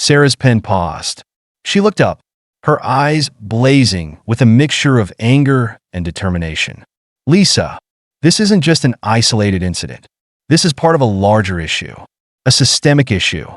Sarah's pen paused. She looked up, her eyes blazing with a mixture of anger and determination. Lisa, this isn't just an isolated incident. This is part of a larger issue, a systemic issue.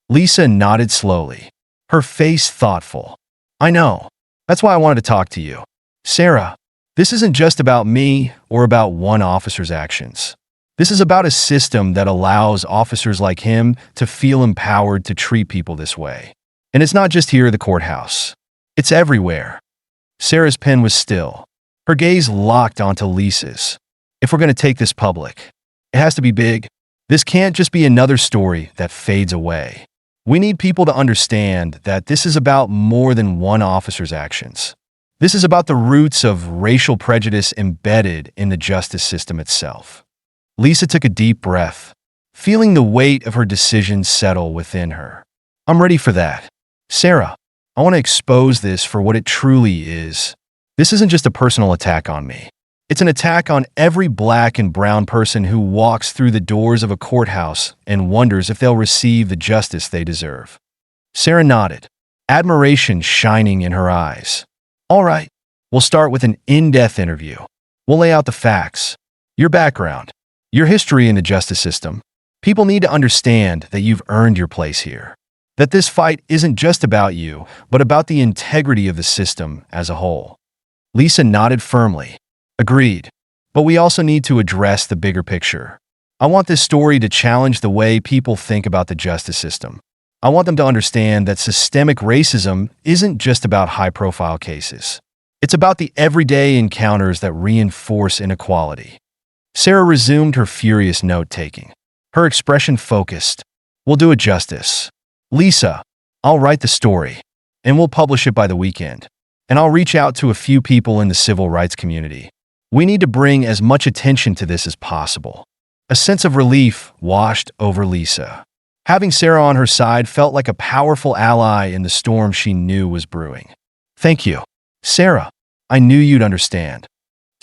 Lisa nodded slowly, her face thoughtful. I know. That's why I wanted to talk to you. Sarah, this isn't just about me or about one officer's actions. This is about a system that allows officers like him to feel empowered to treat people this way. And it's not just here at the courthouse. It's everywhere. Sarah's pen was still. Her gaze locked onto Lisa's. If we're going to take this public, it has to be big. This can't just be another story that fades away. We need people to understand that this is about more than one officer's actions. This is about the roots of racial prejudice embedded in the justice system itself. Lisa took a deep breath, feeling the weight of her decision settle within her. I'm ready for that. Sarah, I want to expose this for what it truly is. This isn't just a personal attack on me. It's an attack on every black and brown person who walks through the doors of a courthouse and wonders if they'll receive the justice they deserve. Sarah nodded, admiration shining in her eyes. All right, we'll start with an in-depth interview. We'll lay out the facts, your background, your history in the justice system. People need to understand that you've earned your place here. That this fight isn't just about you, but about the integrity of the system as a whole. Lisa nodded firmly. Agreed. But we also need to address the bigger picture. I want this story to challenge the way people think about the justice system. I want them to understand that systemic racism isn't just about high-profile cases. It's about the everyday encounters that reinforce inequality. Sarah resumed her furious note-taking, her expression focused. We'll do it justice. Lisa, I'll write the story, and we'll publish it by the weekend. And I'll reach out to a few people in the civil rights community. We need to bring as much attention to this as possible. A sense of relief washed over Lisa. Having Sarah on her side felt like a powerful ally in the storm she knew was brewing. Thank you. Sarah, I knew you'd understand.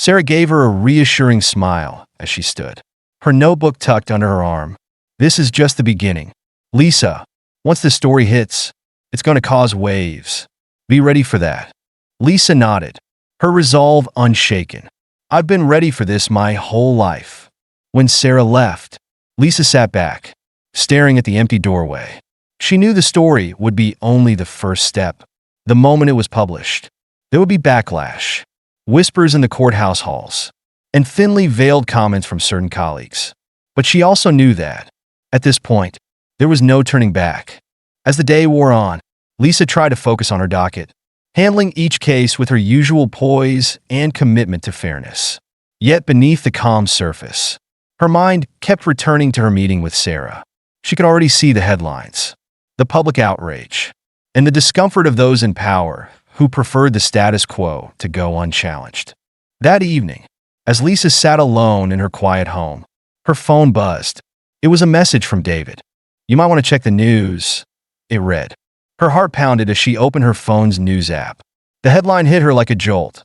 Sarah gave her a reassuring smile as she stood, her notebook tucked under her arm. This is just the beginning. Lisa, once the story hits, it's going to cause waves. Be ready for that. Lisa nodded, her resolve unshaken. I've been ready for this my whole life. When Sarah left, Lisa sat back, staring at the empty doorway. She knew the story would be only the first step. The moment it was published, there would be backlash, whispers in the courthouse halls, and thinly veiled comments from certain colleagues. But she also knew that, at this point, there was no turning back. As the day wore on, Lisa tried to focus on her docket, handling each case with her usual poise and commitment to fairness. Yet beneath the calm surface, her mind kept returning to her meeting with Sarah. She could already see the headlines, the public outrage, and the discomfort of those in power who preferred the status quo to go unchallenged. That evening, as Lisa sat alone in her quiet home, her phone buzzed. It was a message from David. You might want to check the news, it read. Her heart pounded as she opened her phone's news app. The headline hit her like a jolt.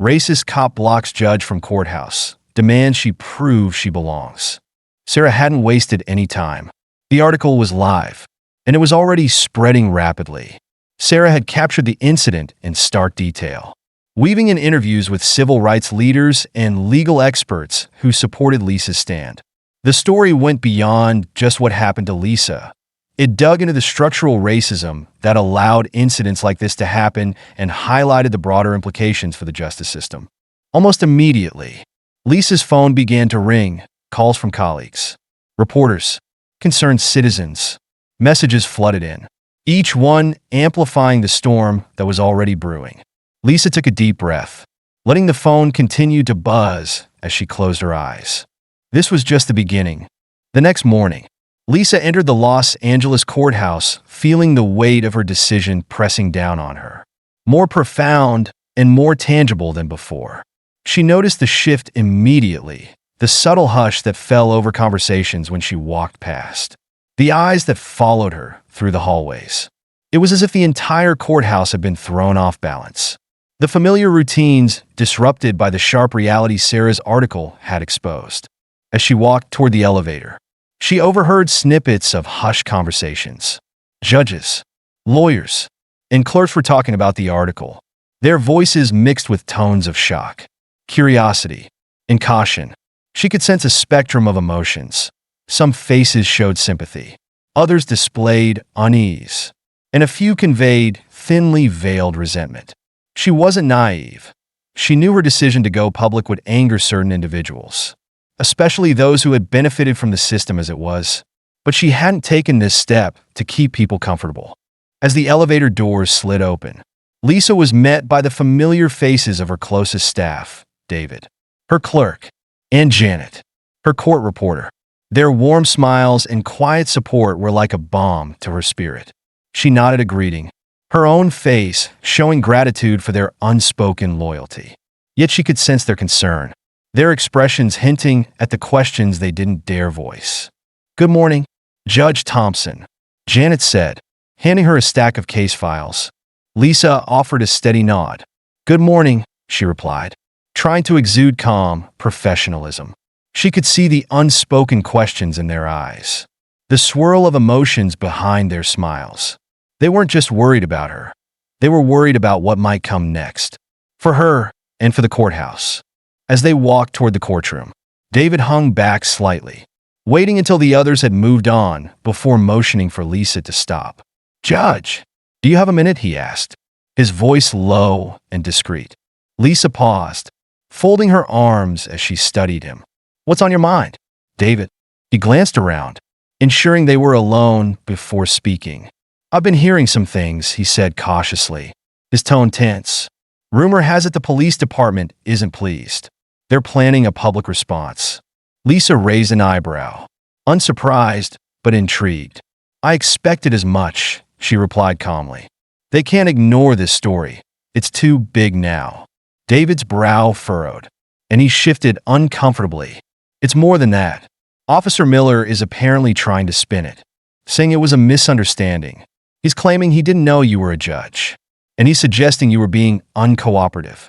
Racist cop blocks judge from courthouse. Demands she prove she belongs. Sarah hadn't wasted any time. The article was live, and it was already spreading rapidly. Sarah had captured the incident in stark detail, weaving in interviews with civil rights leaders and legal experts who supported Lisa's stand. The story went beyond just what happened to Lisa. It dug into the structural racism that allowed incidents like this to happen and highlighted the broader implications for the justice system. Almost immediately, Lisa's phone began to ring, calls from colleagues, reporters, concerned citizens. Messages flooded in, each one amplifying the storm that was already brewing. Lisa took a deep breath, letting the phone continue to buzz as she closed her eyes. This was just the beginning. The next morning, Lisa entered the Los Angeles courthouse, feeling the weight of her decision pressing down on her. More profound and more tangible than before. She noticed the shift immediately, the subtle hush that fell over conversations when she walked past, the eyes that followed her through the hallways. It was as if the entire courthouse had been thrown off balance. The familiar routines disrupted by the sharp reality Sarah's article had exposed. As she walked toward the elevator, she overheard snippets of hushed conversations. Judges, lawyers, and clerks were talking about the article, their voices mixed with tones of shock, curiosity, and caution. She could sense a spectrum of emotions. Some faces showed sympathy, others displayed unease, and a few conveyed thinly veiled resentment. She wasn't naive. She knew her decision to go public would anger certain individuals, especially those who had benefited from the system as it was. But she hadn't taken this step to keep people comfortable. As the elevator doors slid open, Lisa was met by the familiar faces of her closest staff, David, her clerk, and Janet, her court reporter. Their warm smiles and quiet support were like a balm to her spirit. She nodded a greeting, her own face showing gratitude for their unspoken loyalty. Yet she could sense their concern, their expressions hinting at the questions they didn't dare voice. "Good morning, Judge Thompson," Janet said, handing her a stack of case files. Lisa offered a steady nod. "Good morning," she replied, trying to exude calm professionalism. She could see the unspoken questions in their eyes, the swirl of emotions behind their smiles. They weren't just worried about her. They were worried about what might come next, for her and for the courthouse. As they walked toward the courtroom, David hung back slightly, waiting until the others had moved on before motioning for Lisa to stop. "Judge, do you have a minute?" he asked, his voice low and discreet. Lisa paused, folding her arms as she studied him. "What's on your mind, David?" He glanced around, ensuring they were alone before speaking. "I've been hearing some things," he said cautiously, his tone tense. "Rumor has it the police department isn't pleased. They're planning a public response." Lisa raised an eyebrow, unsurprised but intrigued. "I expected as much," she replied calmly. "They can't ignore this story. It's too big now." David's brow furrowed, and he shifted uncomfortably. "It's more than that. Officer Miller is apparently trying to spin it, saying it was a misunderstanding. He's claiming he didn't know you were a judge, and he's suggesting you were being uncooperative."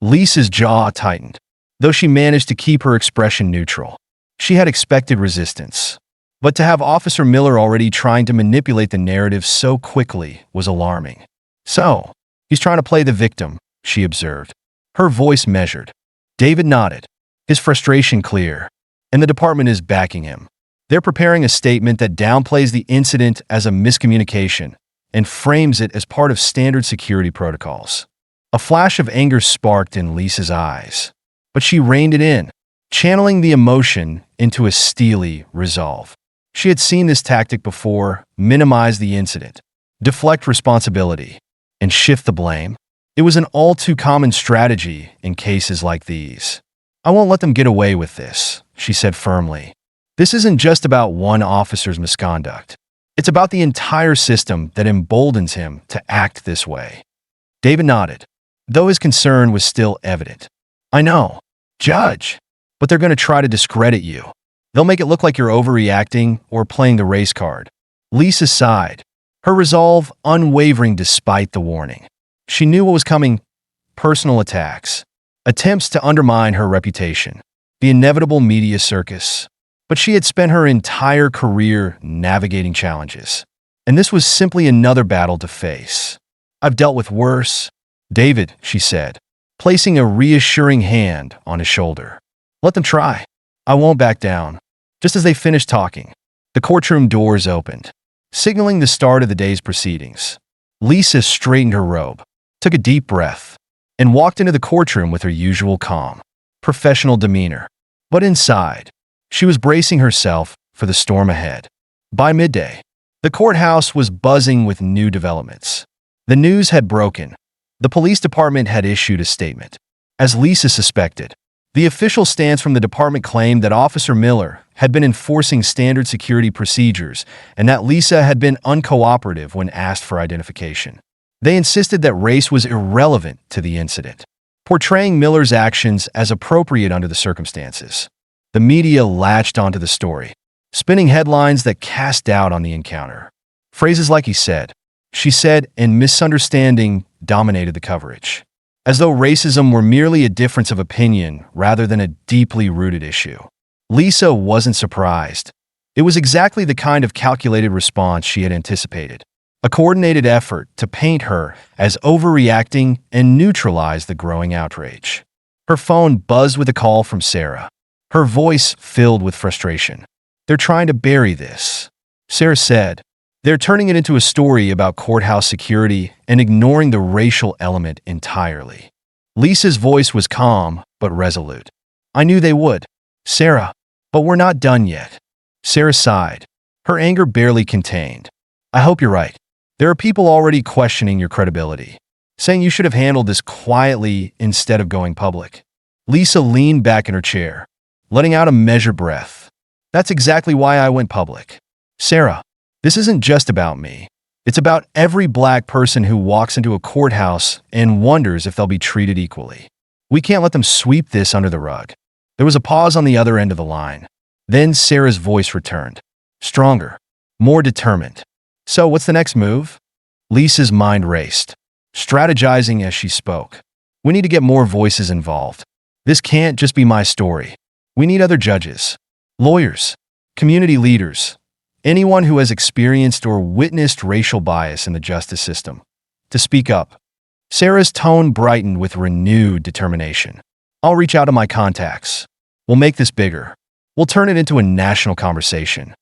Lisa's jaw tightened, though she managed to keep her expression neutral. She had expected resistance, but to have Officer Miller already trying to manipulate the narrative so quickly was alarming. "So, he's trying to play the victim," she observed, her voice measured. David nodded, his frustration clear, and the department is backing him. They're preparing a statement that downplays the incident as a miscommunication and frames it as part of standard security protocols. A flash of anger sparked in Lisa's eyes, but she reined it in, channeling the emotion into a steely resolve. She had seen this tactic before: minimize the incident, deflect responsibility, and shift the blame. It was an all-too-common strategy in cases like these. "I won't let them get away with this," she said firmly. "This isn't just about one officer's misconduct. It's about the entire system that emboldens him to act this way." David nodded, though his concern was still evident. "I know, Judge, but they're going to try to discredit you. They'll make it look like you're overreacting or playing the race card." Lisa sighed, her resolve unwavering despite the warning. She knew what was coming: personal attacks, attempts to undermine her reputation, the inevitable media circus. But she had spent her entire career navigating challenges, and this was simply another battle to face. "I've dealt with worse, David," she said, placing a reassuring hand on his shoulder. "Let them try. I won't back down." Just as they finished talking, the courtroom doors opened, signaling the start of the day's proceedings. Lisa straightened her robe, took a deep breath, and walked into the courtroom with her usual calm, professional demeanor. But inside, she was bracing herself for the storm ahead. By midday, the courthouse was buzzing with new developments. The news had broken. The police department had issued a statement. As Lisa suspected, the official stance from the department claimed that Officer Miller had been enforcing standard security procedures and that Lisa had been uncooperative when asked for identification. They insisted that race was irrelevant to the incident, portraying Miller's actions as appropriate under the circumstances. The media latched onto the story, spinning headlines that cast doubt on the encounter. Phrases like "he said," "she said," and "misunderstanding" dominated the coverage, as though racism were merely a difference of opinion rather than a deeply rooted issue. Lisa wasn't surprised. It was exactly the kind of calculated response she had anticipated. a coordinated effort to paint her as overreacting and neutralize the growing outrage. Her phone buzzed with a call from Sarah, her voice filled with frustration. "They're trying to bury this," Sarah said. "They're turning it into a story about courthouse security and ignoring the racial element entirely." Lisa's voice was calm but resolute. "I knew they would, Sarah, but we're not done yet." Sarah sighed, her anger barely contained. "I hope you're right. There are people already questioning your credibility, saying you should have handled this quietly instead of going public." Lisa leaned back in her chair, letting out a measured breath. "That's exactly why I went public. Sarah, this isn't just about me. It's about every black person who walks into a courthouse and wonders if they'll be treated equally. We can't let them sweep this under the rug." There was a pause on the other end of the line. Then Sarah's voice returned, stronger, more determined. "So what's the next move?" Lisa's mind raced, strategizing as she spoke. "We need to get more voices involved. This can't just be my story. We need other judges, lawyers, community leaders, anyone who has experienced or witnessed racial bias in the justice system, to speak up." Sarah's tone brightened with renewed determination. "I'll reach out to my contacts. We'll make this bigger. We'll turn it into a national conversation."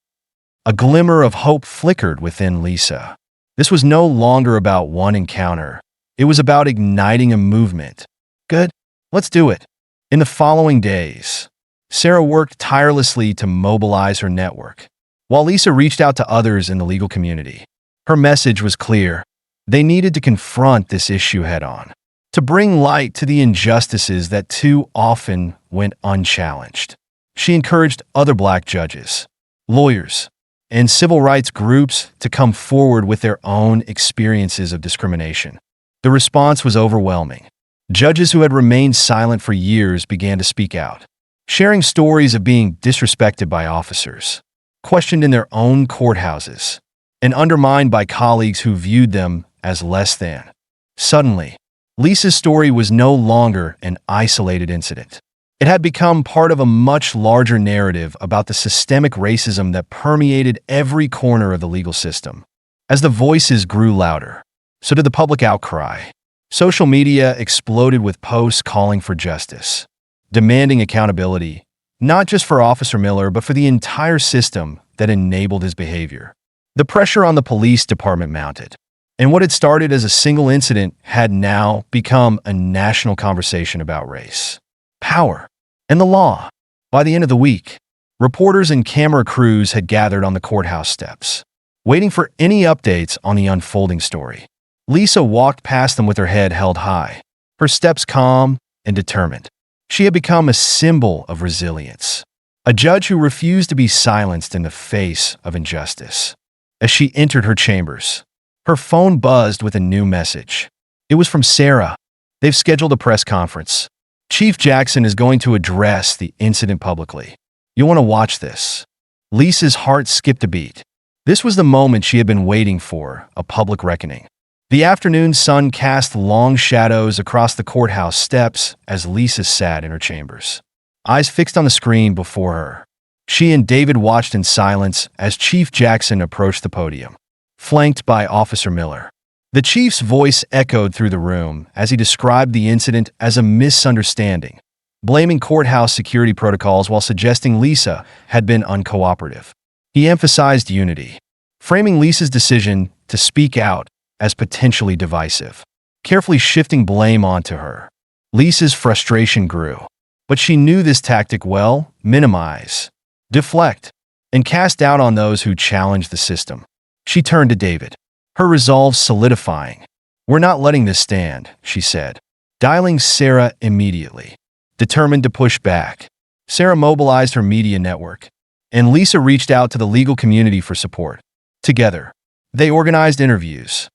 A glimmer of hope flickered within Lisa. This was no longer about one encounter. It was about igniting a movement. "Good, let's do it." In the following days, Sarah worked tirelessly to mobilize her network, while Lisa reached out to others in the legal community. Her message was clear. They needed to confront this issue head-on, to bring light to the injustices that too often went unchallenged. She encouraged other black judges, lawyers, and civil rights groups to come forward with their own experiences of discrimination. The response was overwhelming. Judges who had remained silent for years began to speak out, sharing stories of being disrespected by officers, questioned in their own courthouses, and undermined by colleagues who viewed them as less than. Suddenly, Lisa's story was no longer an isolated incident. It had become part of a much larger narrative about the systemic racism that permeated every corner of the legal system. As the voices grew louder, so did the public outcry. Social media exploded with posts calling for justice, demanding accountability, not just for Officer Miller, but for the entire system that enabled his behavior. The pressure on the police department mounted, and what had started as a single incident had now become a national conversation about race, power, and the law. By the end of the week, reporters and camera crews had gathered on the courthouse steps, waiting for any updates on the unfolding story. Lisa walked past them with her head held high, her steps calm and determined. She had become a symbol of resilience, a judge who refused to be silenced in the face of injustice. As she entered her chambers, her phone buzzed with a new message. It was from Sarah. "They've scheduled a press conference. Chief Jackson is going to address the incident publicly. You'll want to watch this." Lisa's heart skipped a beat. This was the moment she had been waiting for, a public reckoning. The afternoon sun cast long shadows across the courthouse steps as Lisa sat in her chambers, eyes fixed on the screen before her. She and David watched in silence as Chief Jackson approached the podium, flanked by Officer Miller. The chief's voice echoed through the room as he described the incident as a misunderstanding, blaming courthouse security protocols while suggesting Lisa had been uncooperative. He emphasized unity, framing Lisa's decision to speak out as potentially divisive, carefully shifting blame onto her. Lisa's frustration grew, but she knew this tactic well: minimize, deflect, and cast doubt on those who challenged the system. She turned to David, her resolve solidifying. "We're not letting this stand," she said, dialing Sarah immediately. Determined to push back, Sarah mobilized her media network, and Lisa reached out to the legal community for support. Together, they organized interviews,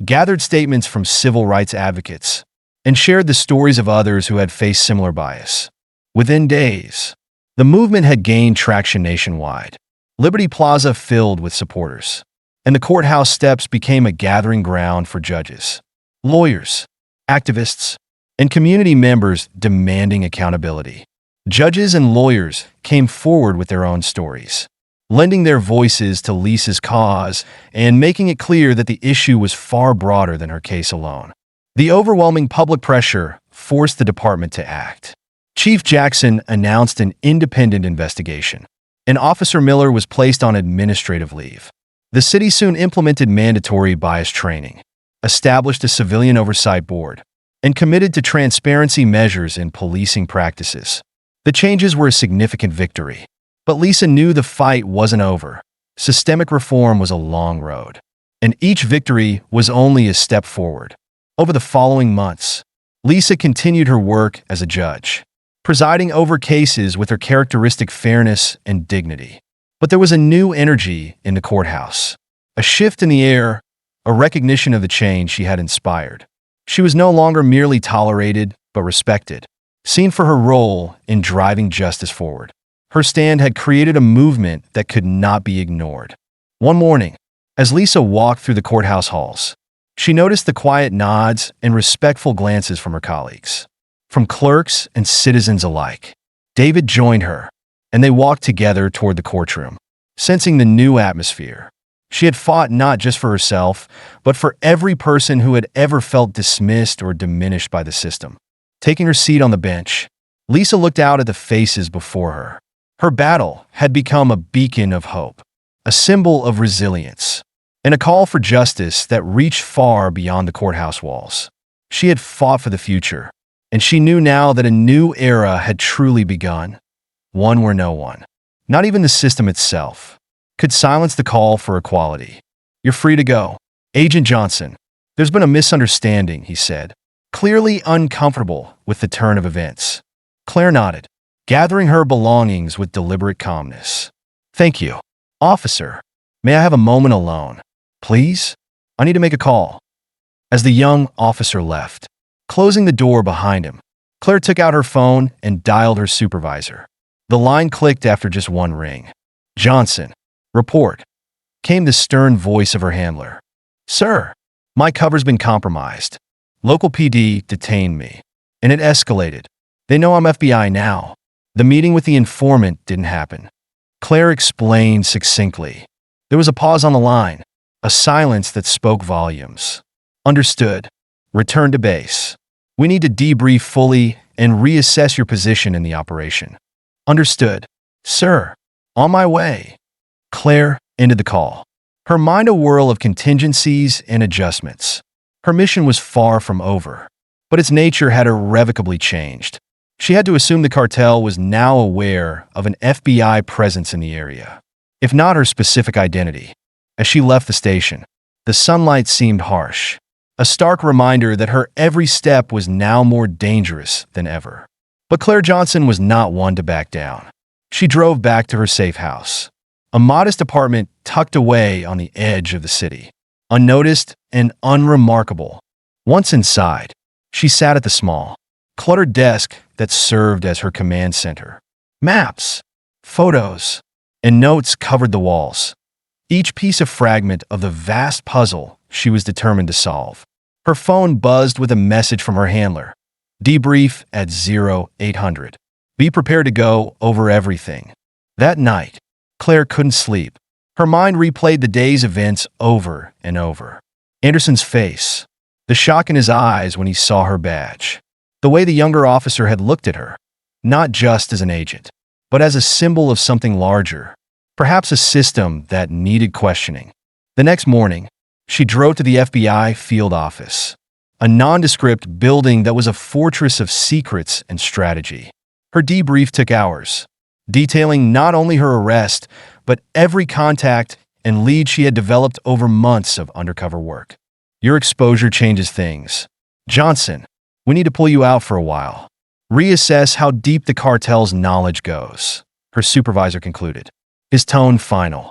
gathered statements from civil rights advocates, and shared the stories of others who had faced similar bias. Within days, the movement had gained traction nationwide. Liberty Plaza filled with supporters, and the courthouse steps became a gathering ground for judges, lawyers, activists, and community members demanding accountability. Judges and lawyers came forward with their own stories, lending their voices to Lisa's cause and making it clear that the issue was far broader than her case alone. The overwhelming public pressure forced the department to act. Chief Jackson announced an independent investigation, and Officer Miller was placed on administrative leave. The city soon implemented mandatory bias training, established a civilian oversight board, and committed to transparency measures in policing practices. The changes were a significant victory, but Lisa knew the fight wasn't over. Systemic reform was a long road, and each victory was only a step forward. Over the following months, Lisa continued her work as a judge, presiding over cases with her characteristic fairness and dignity. But there was a new energy in the courthouse, a shift in the air, a recognition of the change she had inspired. She was no longer merely tolerated, but respected, seen for her role in driving justice forward. Her stand had created a movement that could not be ignored. One morning, as Lisa walked through the courthouse halls, she noticed the quiet nods and respectful glances from her colleagues, from clerks and citizens alike. David joined her, and they walked together toward the courtroom, sensing the new atmosphere. She had fought not just for herself, but for every person who had ever felt dismissed or diminished by the system. Taking her seat on the bench, Lisa looked out at the faces before her. Her battle had become a beacon of hope, a symbol of resilience, and a call for justice that reached far beyond the courthouse walls. She had fought for the future, and she knew now that a new era had truly begun, one where no one, not even the system itself, could silence the call for equality. "You're free to go, Agent Johnson. There's been a misunderstanding," he said, clearly uncomfortable with the turn of events. Claire nodded, gathering her belongings with deliberate calmness. "Thank you, officer. May I have a moment alone, please? I need to make a call." As the young officer left, closing the door behind him, Claire took out her phone and dialed her supervisor. The line clicked after just one ring. "Johnson, report," came the stern voice of her handler. "Sir, my cover's been compromised. Local PD detained me, and it escalated. They know I'm FBI now. The meeting with the informant didn't happen." Claire explained succinctly. There was a pause on the line, a silence that spoke volumes. "Understood. Return to base. We need to debrief fully and reassess your position in the operation." "Understood. Sir, on my way." Claire ended the call, her mind a whirl of contingencies and adjustments. Her mission was far from over, but its nature had irrevocably changed. She had to assume the cartel was now aware of an FBI presence in the area, if not her specific identity. As she left the station, the sunlight seemed harsh, a stark reminder that her every step was now more dangerous than ever. But Claire Johnson was not one to back down. She drove back to her safe house, a modest apartment tucked away on the edge of the city, unnoticed and unremarkable. Once inside, she sat at the small, cluttered desk that served as her command center. Maps, photos, and notes covered the walls, each piece a fragment of the vast puzzle she was determined to solve. Her phone buzzed with a message from her handler. "Debrief at 0800. Be prepared to go over everything." That night, Claire couldn't sleep. Her mind replayed the day's events over and over. Anderson's face, the shock in his eyes when he saw her badge, the way the younger officer had looked at her, not just as an agent, but as a symbol of something larger, perhaps a system that needed questioning. The next morning, she drove to the FBI field office, a nondescript building that was a fortress of secrets and strategy. Her debrief took hours, detailing not only her arrest, but every contact and lead she had developed over months of undercover work. "Your exposure changes things. Johnson, we need to pull you out for a while. Reassess how deep the cartel's knowledge goes," her supervisor concluded, his tone final.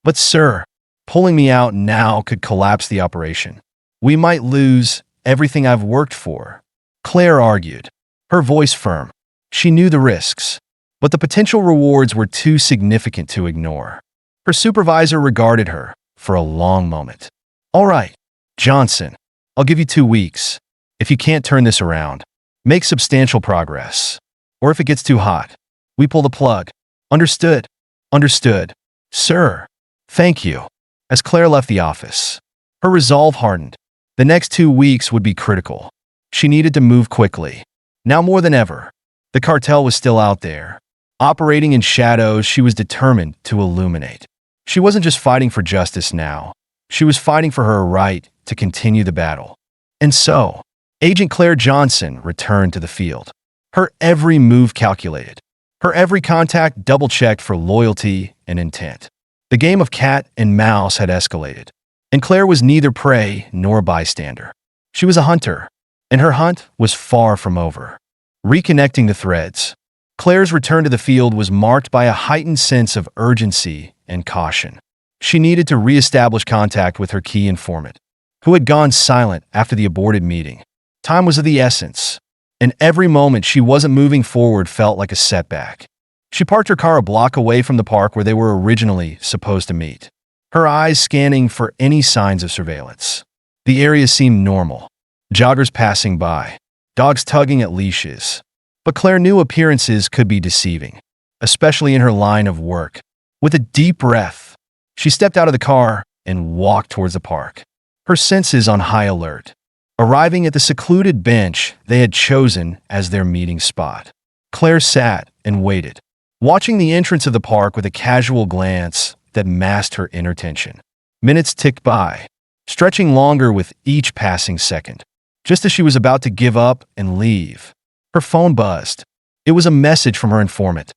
"But sir, pulling me out now could collapse the operation. We might lose everything I've worked for," Claire argued, her voice firm. She knew the risks, but the potential rewards were too significant to ignore. Her supervisor regarded her for a long moment. "All right, Johnson, I'll give you 2 weeks. If you can't turn this around, make substantial progress. Or if it gets too hot, we pull the plug." "Understood. Understood." "Sir, thank you." As Claire left the office, her resolve hardened. The next 2 weeks would be critical. She needed to move quickly. Now more than ever, the cartel was still out there. Operating in shadows, she was determined to illuminate. She wasn't just fighting for justice now. She was fighting for her right to continue the battle. And so, Agent Claire Johnson returned to the field. Her every move calculated. Her every contact double-checked for loyalty and intent. The game of cat and mouse had escalated, and Claire was neither prey nor bystander. She was a hunter, and her hunt was far from over. Reconnecting the threads, Claire's return to the field was marked by a heightened sense of urgency and caution. She needed to reestablish contact with her key informant, who had gone silent after the aborted meeting. Time was of the essence, and every moment she wasn't moving forward felt like a setback. She parked her car a block away from the park where they were originally supposed to meet, her eyes scanning for any signs of surveillance. The area seemed normal. Joggers passing by, dogs tugging at leashes. But Claire knew appearances could be deceiving, especially in her line of work. With a deep breath, she stepped out of the car and walked towards the park, her senses on high alert. Arriving at the secluded bench they had chosen as their meeting spot, Claire sat and waited, watching the entrance of the park with a casual glance that masked her inner tension. Minutes ticked by, stretching longer with each passing second. Just as she was about to give up and leave, her phone buzzed. It was a message from her informant.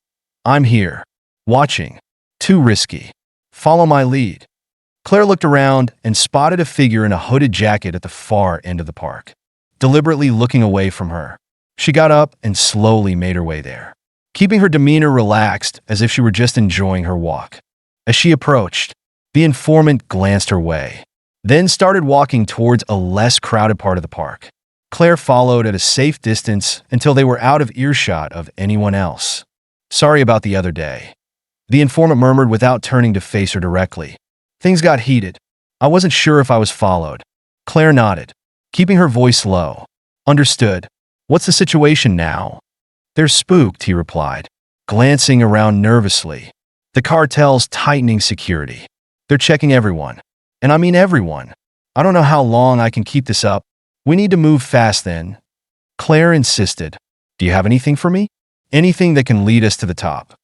"I'm here. Watching. Too risky. Follow my lead." Claire looked around and spotted a figure in a hooded jacket at the far end of the park, deliberately looking away from her. She got up and slowly made her way there, keeping her demeanor relaxed as if she were just enjoying her walk. As she approached, the informant glanced her way, then started walking towards a less crowded part of the park. Claire followed at a safe distance until they were out of earshot of anyone else. "Sorry about the other day," the informant murmured without turning to face her directly. "Things got heated. I wasn't sure if I was followed." Claire nodded, keeping her voice low. "Understood. What's the situation now?" "They're spooked," he replied, glancing around nervously. "The cartel's tightening security. They're checking everyone. And I mean everyone. I don't know how long I can keep this up. We need to move fast then." Claire insisted. "Do you have anything for me? Anything that can lead us to the top?"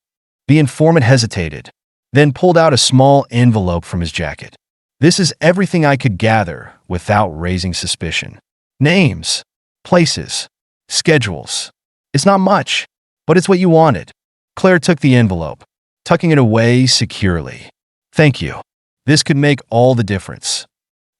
The informant hesitated, then pulled out a small envelope from his jacket. "This is everything I could gather without raising suspicion. Names, places, schedules. It's not much, but it's what you wanted." Claire took the envelope, tucking it away securely. "Thank you. This could make all the difference."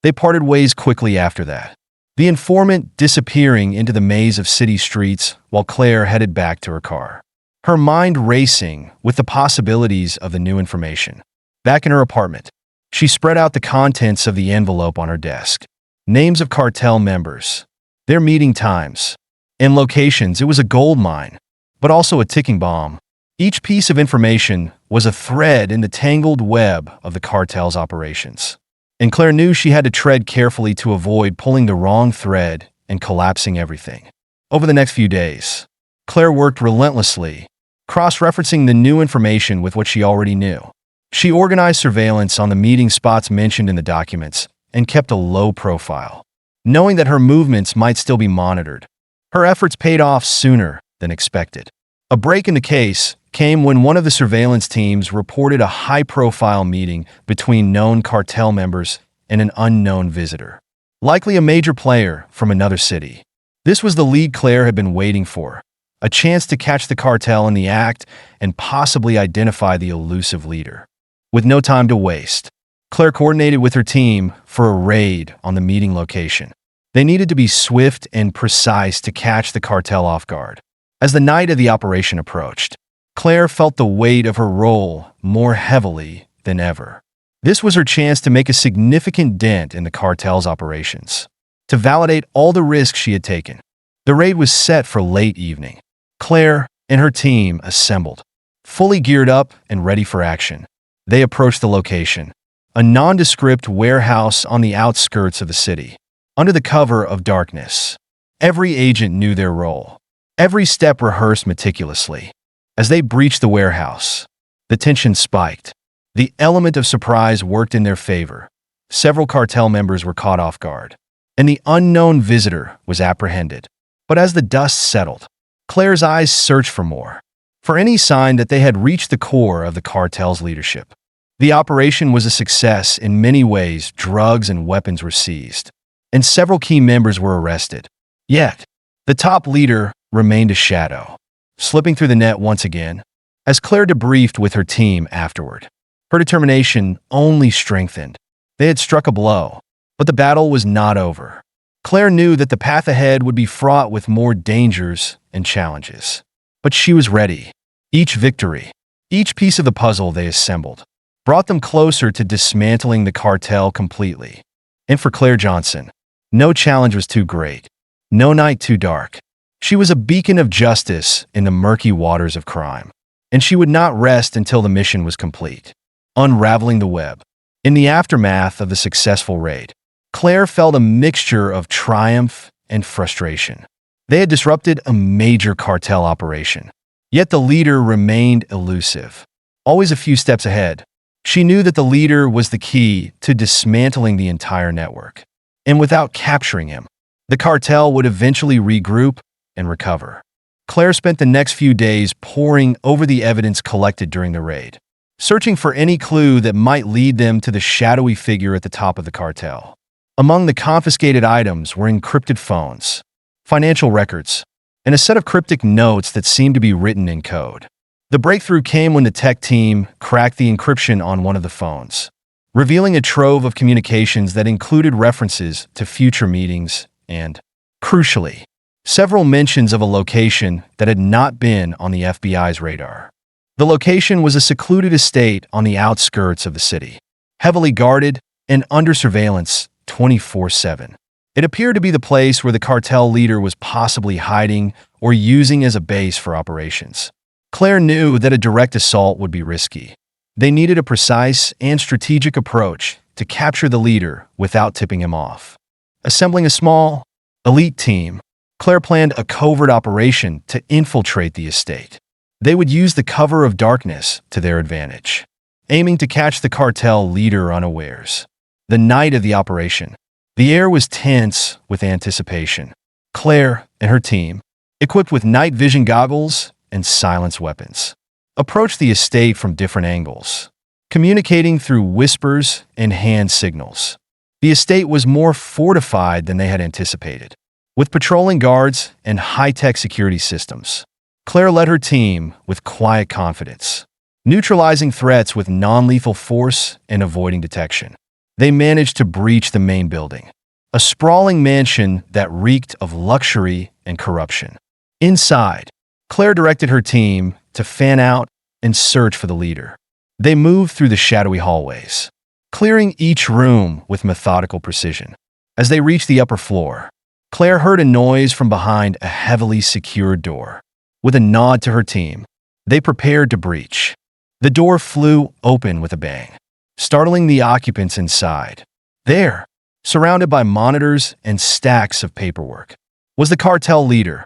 They parted ways quickly after that, the informant disappearing into the maze of city streets while Claire headed back to her car, her mind racing with the possibilities of the new information. Back in her apartment, she spread out the contents of the envelope on her desk. Names of cartel members, their meeting times, and locations. It was a gold mine, but also a ticking bomb. Each piece of information was a thread in the tangled web of the cartel's operations. And Claire knew she had to tread carefully to avoid pulling the wrong thread and collapsing everything. Over the next few days, Claire worked relentlessly, cross-referencing the new information with what she already knew. She organized surveillance on the meeting spots mentioned in the documents and kept a low profile, knowing that her movements might still be monitored. Her efforts paid off sooner than expected. A break in the case came when one of the surveillance teams reported a high-profile meeting between known cartel members and an unknown visitor, likely a major player from another city. This was the lead Claire had been waiting for, a chance to catch the cartel in the act and possibly identify the elusive leader. With no time to waste, Claire coordinated with her team for a raid on the meeting location. They needed to be swift and precise to catch the cartel off guard. As the night of the operation approached, Claire felt the weight of her role more heavily than ever. This was her chance to make a significant dent in the cartel's operations, to validate all the risks she had taken. The raid was set for late evening. Claire and her team assembled, fully geared up and ready for action. They approached the location, a nondescript warehouse on the outskirts of the city. Under the cover of darkness, every agent knew their role, every step rehearsed meticulously. As they breached the warehouse, the tension spiked. The element of surprise worked in their favor. Several cartel members were caught off guard, and the unknown visitor was apprehended. But as the dust settled, Claire's eyes searched for more, for any sign that they had reached the core of the cartel's leadership. The operation was a success in many ways. Drugs and weapons were seized, and several key members were arrested. Yet, the top leader remained a shadow, slipping through the net once again. As Claire debriefed with her team afterward, her determination only strengthened. They had struck a blow, but the battle was not over. Claire knew that the path ahead would be fraught with more dangers and challenges. But she was ready. Each victory, each piece of the puzzle they assembled, brought them closer to dismantling the cartel completely. And for Claire Johnson, no challenge was too great, no night too dark. She was a beacon of justice in the murky waters of crime, and she would not rest until the mission was complete. Unraveling the web. In the aftermath of the successful raid, Claire felt a mixture of triumph and frustration. They had disrupted a major cartel operation, yet the leader remained elusive, always a few steps ahead. She knew that the leader was the key to dismantling the entire network, and without capturing him, the cartel would eventually regroup and recover. Claire spent the next few days poring over the evidence collected during the raid, searching for any clue that might lead them to the shadowy figure at the top of the cartel. Among the confiscated items were encrypted phones, financial records, and a set of cryptic notes that seemed to be written in code. The breakthrough came when the tech team cracked the encryption on one of the phones, revealing a trove of communications that included references to future meetings and, crucially, several mentions of a location that had not been on the FBI's radar. The location was a secluded estate on the outskirts of the city, heavily guarded and under surveillance 24/7. It appeared to be the place where the cartel leader was possibly hiding or using as a base for operations. Claire knew that a direct assault would be risky. They needed a precise and strategic approach to capture the leader without tipping him off. Assembling a small, elite team, Claire planned a covert operation to infiltrate the estate. They would use the cover of darkness to their advantage, aiming to catch the cartel leader unawares. The night of the operation, the air was tense with anticipation. Claire and her team, equipped with night vision goggles and silence weapons, approached the estate from different angles, communicating through whispers and hand signals. The estate was more fortified than they had anticipated, with patrolling guards and high-tech security systems. Claire led her team with quiet confidence, neutralizing threats with non-lethal force and avoiding detection. They managed to breach the main building, a sprawling mansion that reeked of luxury and corruption. Inside, Claire directed her team to fan out and search for the leader. They moved through the shadowy hallways, clearing each room with methodical precision. As they reached the upper floor, Claire heard a noise from behind a heavily secured door. With a nod to her team, they prepared to breach. The door flew open with a bang, startling the occupants inside. There, surrounded by monitors and stacks of paperwork, was the cartel leader,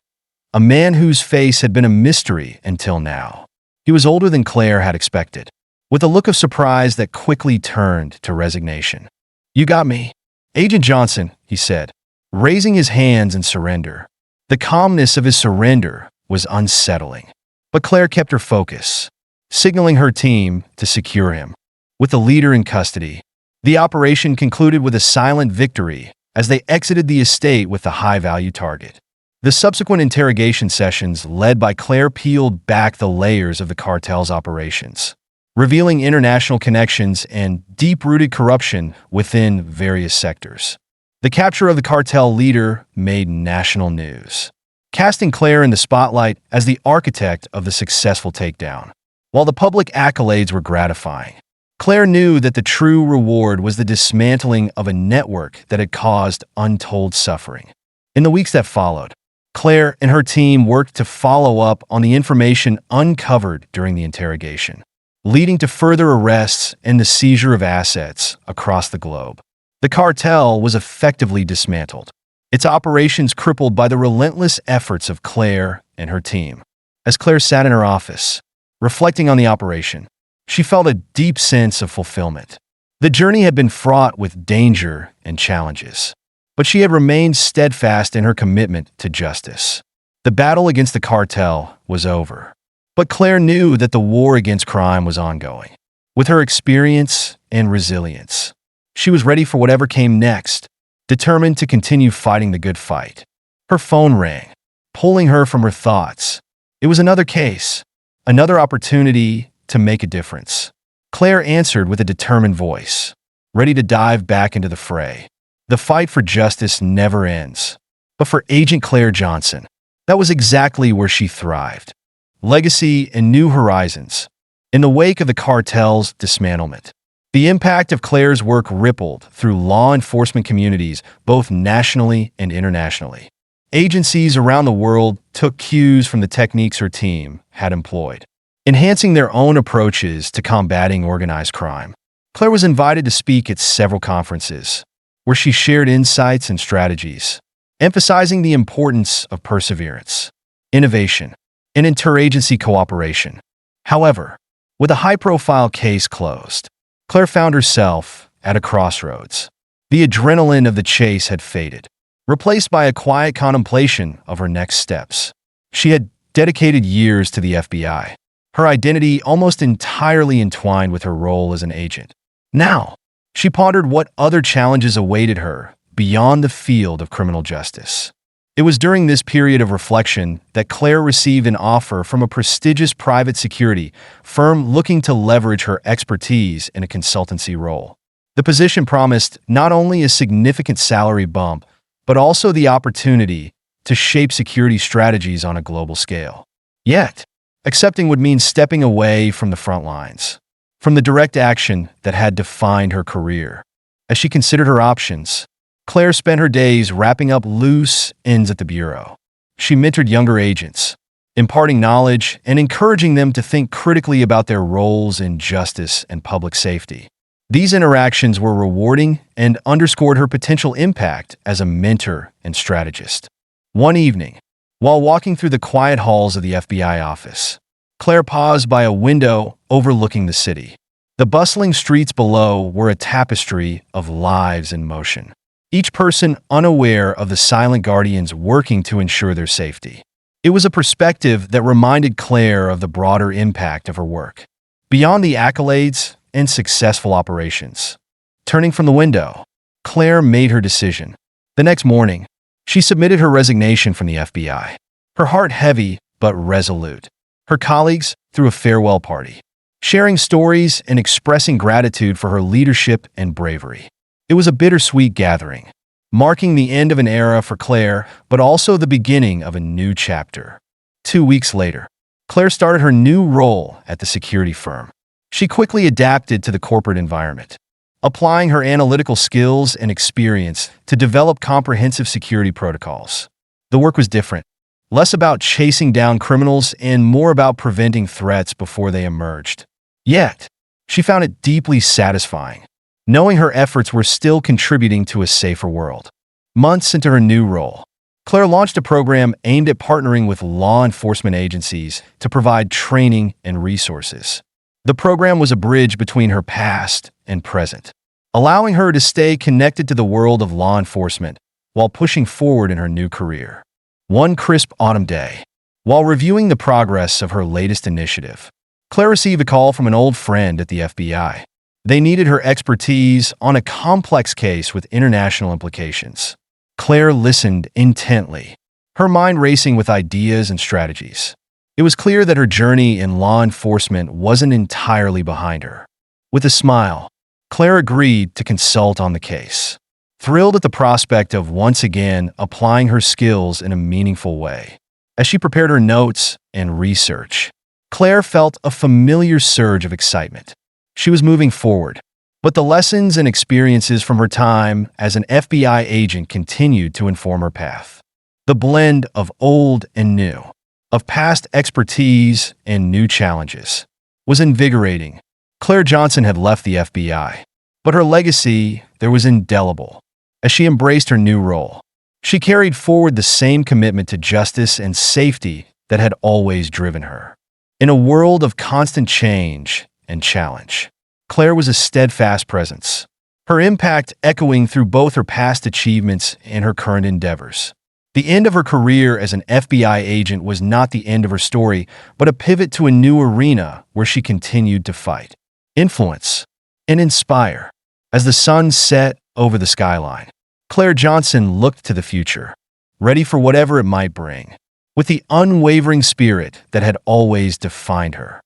a man whose face had been a mystery until now. He was older than Claire had expected, with a look of surprise that quickly turned to resignation. "You got me, Agent Johnson," he said, raising his hands in surrender. The calmness of his surrender was unsettling, but Claire kept her focus, signaling her team to secure him. With the leader in custody, the operation concluded with a silent victory as they exited the estate with the high-value target. The subsequent interrogation sessions led by Claire peeled back the layers of the cartel's operations, revealing international connections and deep-rooted corruption within various sectors. The capture of the cartel leader made national news, casting Claire in the spotlight as the architect of the successful takedown. While the public accolades were gratifying, Claire knew that the true reward was the dismantling of a network that had caused untold suffering. In the weeks that followed, Claire and her team worked to follow up on the information uncovered during the interrogation, leading to further arrests and the seizure of assets across the globe. The cartel was effectively dismantled, its operations crippled by the relentless efforts of Claire and her team. As Claire sat in her office, reflecting on the operation, she felt a deep sense of fulfillment. The journey had been fraught with danger and challenges, but she had remained steadfast in her commitment to justice. The battle against the cartel was over, but Claire knew that the war against crime was ongoing. With her experience and resilience, she was ready for whatever came next, determined to continue fighting the good fight. Her phone rang, pulling her from her thoughts. It was another case, another opportunity to make a difference. Claire answered with a determined voice, ready to dive back into the fray. The fight for justice never ends. But for Agent Claire Johnson, that was exactly where she thrived. Legacy and new horizons. In the wake of the cartel's dismantlement, the impact of Claire's work rippled through law enforcement communities, both nationally and internationally. Agencies around the world took cues from the techniques her team had employed, enhancing their own approaches to combating organized crime. Claire was invited to speak at several conferences, where she shared insights and strategies, emphasizing the importance of perseverance, innovation, and interagency cooperation. However, with a high-profile case closed, Claire found herself at a crossroads. The adrenaline of the chase had faded, replaced by a quiet contemplation of her next steps. She had dedicated years to the FBI, her identity almost entirely entwined with her role as an agent. Now, she pondered what other challenges awaited her beyond the field of criminal justice. It was during this period of reflection that Claire received an offer from a prestigious private security firm looking to leverage her expertise in a consultancy role. The position promised not only a significant salary bump, but also the opportunity to shape security strategies on a global scale. Yet, accepting would mean stepping away from the front lines, from the direct action that had defined her career. As she considered her options, Claire spent her days wrapping up loose ends at the bureau. She mentored younger agents, imparting knowledge and encouraging them to think critically about their roles in justice and public safety. These interactions were rewarding and underscored her potential impact as a mentor and strategist. One evening, while walking through the quiet halls of the FBI office, Claire paused by a window overlooking the city. The bustling streets below were a tapestry of lives in motion, each person unaware of the silent guardians working to ensure their safety. It was a perspective that reminded Claire of the broader impact of her work, beyond the accolades and successful operations. Turning from the window, Claire made her decision. The next morning, she submitted her resignation from the FBI, her heart heavy but resolute. Her colleagues threw a farewell party, sharing stories and expressing gratitude for her leadership and bravery. It was a bittersweet gathering, marking the end of an era for Claire, but also the beginning of a new chapter. 2 weeks later, Claire started her new role at the security firm. She quickly adapted to the corporate environment, applying her analytical skills and experience to develop comprehensive security protocols. The work was different, less about chasing down criminals and more about preventing threats before they emerged. Yet, she found it deeply satisfying, knowing her efforts were still contributing to a safer world. Months into her new role, Claire launched a program aimed at partnering with law enforcement agencies to provide training and resources. The program was a bridge between her past and present, allowing her to stay connected to the world of law enforcement while pushing forward in her new career. One crisp autumn day, while reviewing the progress of her latest initiative, Claire received a call from an old friend at the FBI. They needed her expertise on a complex case with international implications. Claire listened intently, her mind racing with ideas and strategies. It was clear that her journey in law enforcement wasn't entirely behind her. With a smile, Claire agreed to consult on the case, thrilled at the prospect of once again applying her skills in a meaningful way. As she prepared her notes and research, Claire felt a familiar surge of excitement. She was moving forward, but the lessons and experiences from her time as an FBI agent continued to inform her path. The blend of old and new, of past expertise and new challenges, was invigorating. Claire Johnson had left the FBI, but her legacy there was indelible. As she embraced her new role, she carried forward the same commitment to justice and safety that had always driven her. In a world of constant change and challenge. Claire was a steadfast presence, her impact echoing through both her past achievements and her current endeavors. The end of her career as an FBI agent was not the end of her story, but a pivot to a new arena where she continued to fight, influence, and inspire. As the sun set over the skyline, Claire Johnson looked to the future, ready for whatever it might bring, with the unwavering spirit that had always defined her.